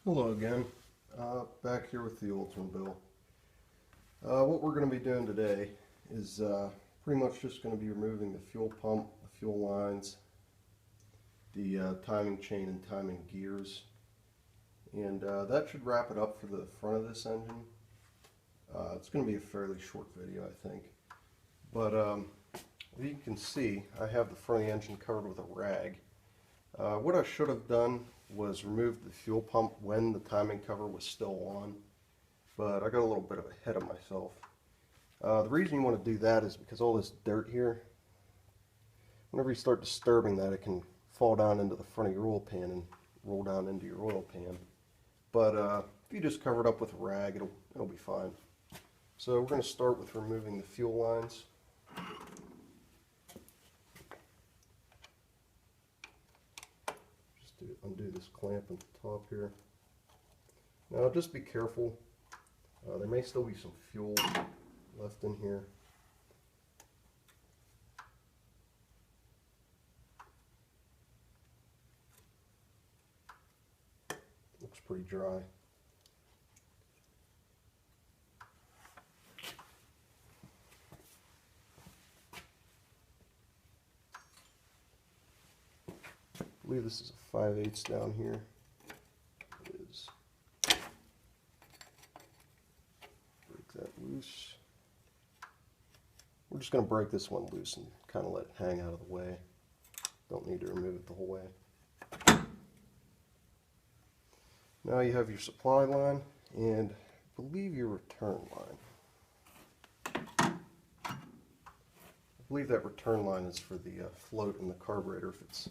Hello again, back here with the Oldsmobile. What we're going to be doing today is pretty much just going to be removing the fuel pump, the fuel lines, the timing chain and timing gears, and that should wrap it up for the front of this engine. It's going to be a fairly short video, I think, but as you can see, I have the front of the engine covered with a rag. What I should have done was remove the fuel pump when the timing cover was still on, but I got a little bit ahead of myself. The reason you want to do that is because all this dirt here, whenever you start disturbing that, it can fall down into the front of your oil pan and roll down into your oil pan. But if you just cover it up with a rag, it'll be fine. So we're going to start with removing the fuel lines. Undo this clamp at the top here. Now just be careful. There may still be some fuel left in here. Looks pretty dry. I believe this is a 5/8 down here. It is. Break that loose. We're just going to break this one loose and kind of let it hang out of the way. Don't need to remove it the whole way. Now you have your supply line and I believe your return line. I believe that return line is for the float in the carburetor if it's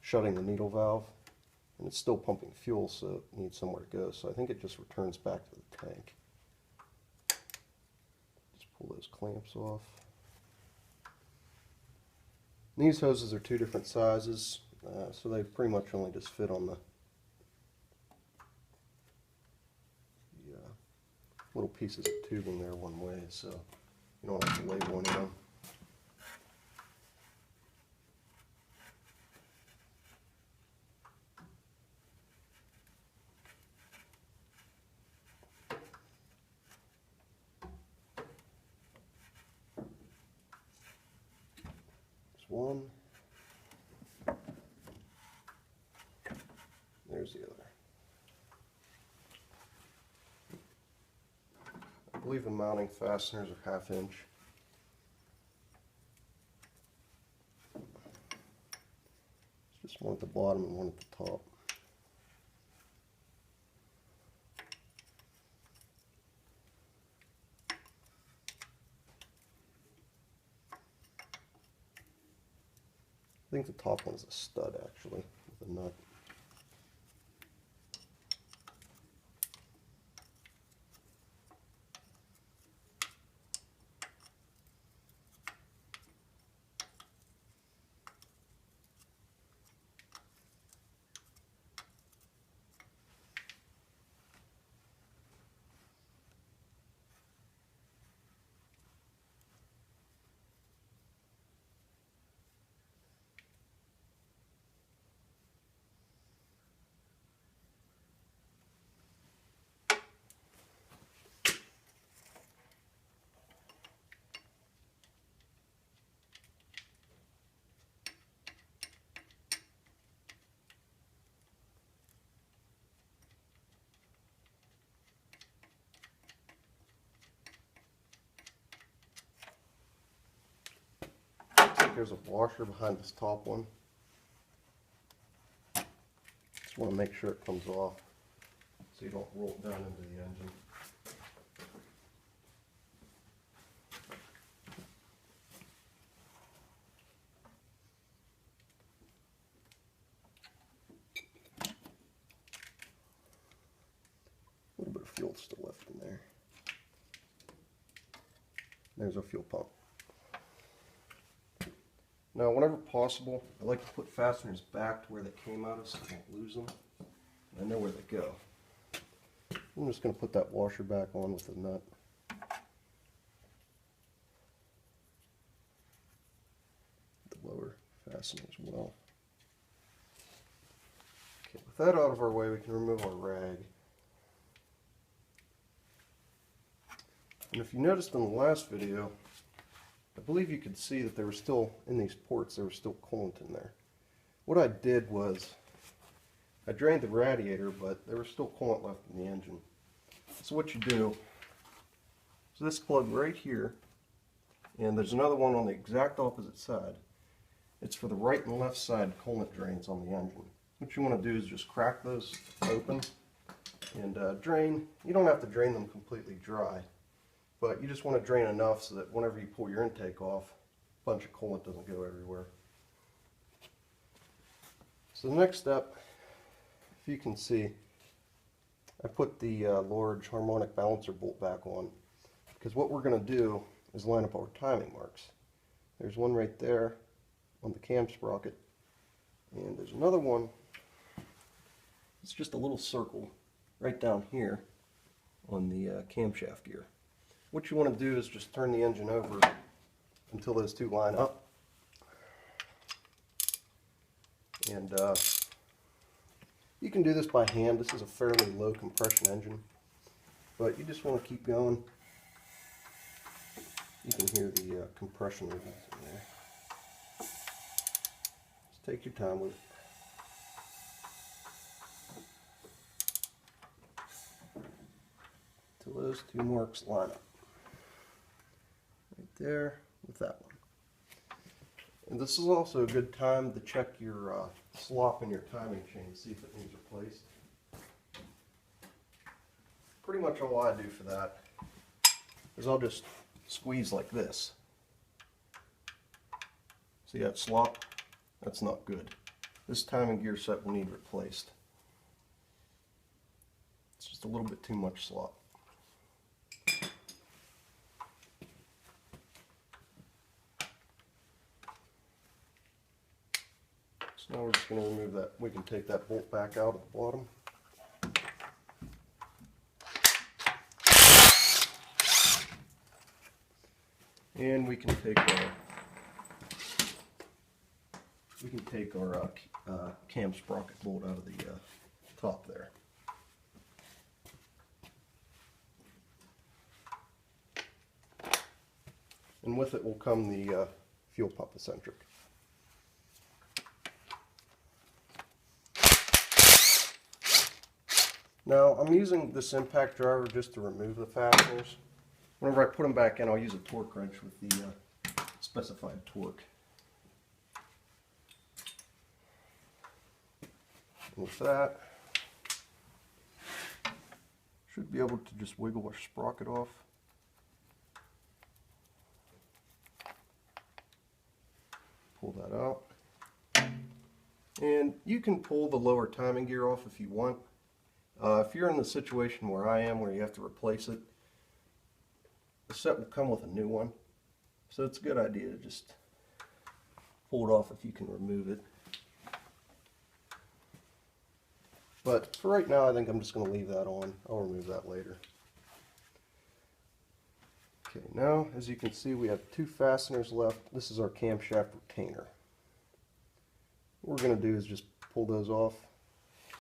shutting the needle valve, and it's still pumping fuel, so it needs somewhere to go. So I think it just returns back to the tank. Just pull those clamps off. These hoses are two different sizes, so they pretty much only just fit on the little pieces of tubing there one way, so you don't have to label any of them. One. There's the other. I believe the mounting fasteners are 1/2 inch. It's just one at the bottom and one at the top. I think the top one's a stud actually, with a nut. There's a washer behind this top one. Just want to make sure it comes off so you don't roll it down into the engine. A little bit of fuel still left in there. There's our fuel pump. Now, whenever possible, I like to put fasteners back to where they came out of so I don't lose them. I know where they go. I'm just going to put that washer back on with the nut. The lower fastener as well. Okay, with that out of our way, we can remove our rag. And if you noticed in the last video, I believe you could see that there was still, in these ports, there was still coolant in there. What I did was, I drained the radiator, but there was still coolant left in the engine. So what you do, is this plug right here, and there's another one on the exact opposite side. It's for the right and left side coolant drains on the engine. What you want to do is just crack those open and drain. You don't have to drain them completely dry, but you just want to drain enough so that whenever you pull your intake off, a bunch of coolant doesn't go everywhere. So the next step, if you can see, I put the large harmonic balancer bolt back on, because what we're going to do is line up our timing marks. There's one right there on the cam sprocket, and there's another one. It's just a little circle right down here on the camshaft gear. What you want to do is just turn the engine over until those two line up, and you can do this by hand. This is a fairly low compression engine, but you just want to keep going. You can hear the compression readings in there. Just take your time with it. Till those two marks line up. Right there with that one. And this is also a good time to check your slop in your timing chain, see if it needs replaced. Pretty much all I do for that is I'll just squeeze like this. See that slop? That's not good. This timing gear set will need replaced. It's just a little bit too much slop. So now we're just going to remove that. We can take that bolt back out at the bottom. And we can take our cam sprocket bolt out of the top there. And with it will come the fuel pump eccentric. Now I'm using this impact driver just to remove the fasteners. Whenever I put them back in, I'll use a torque wrench with the specified torque. And with that, should be able to just wiggle our sprocket off. Pull that out. And you can pull the lower timing gear off if you want. If you're in the situation where I am, where you have to replace it, the set will come with a new one. So it's a good idea to just pull it off if you can remove it. But for right now, I think I'm just going to leave that on. I'll remove that later. Okay, now as you can see, we have two fasteners left. This is our camshaft retainer. What we're going to do is just pull those off.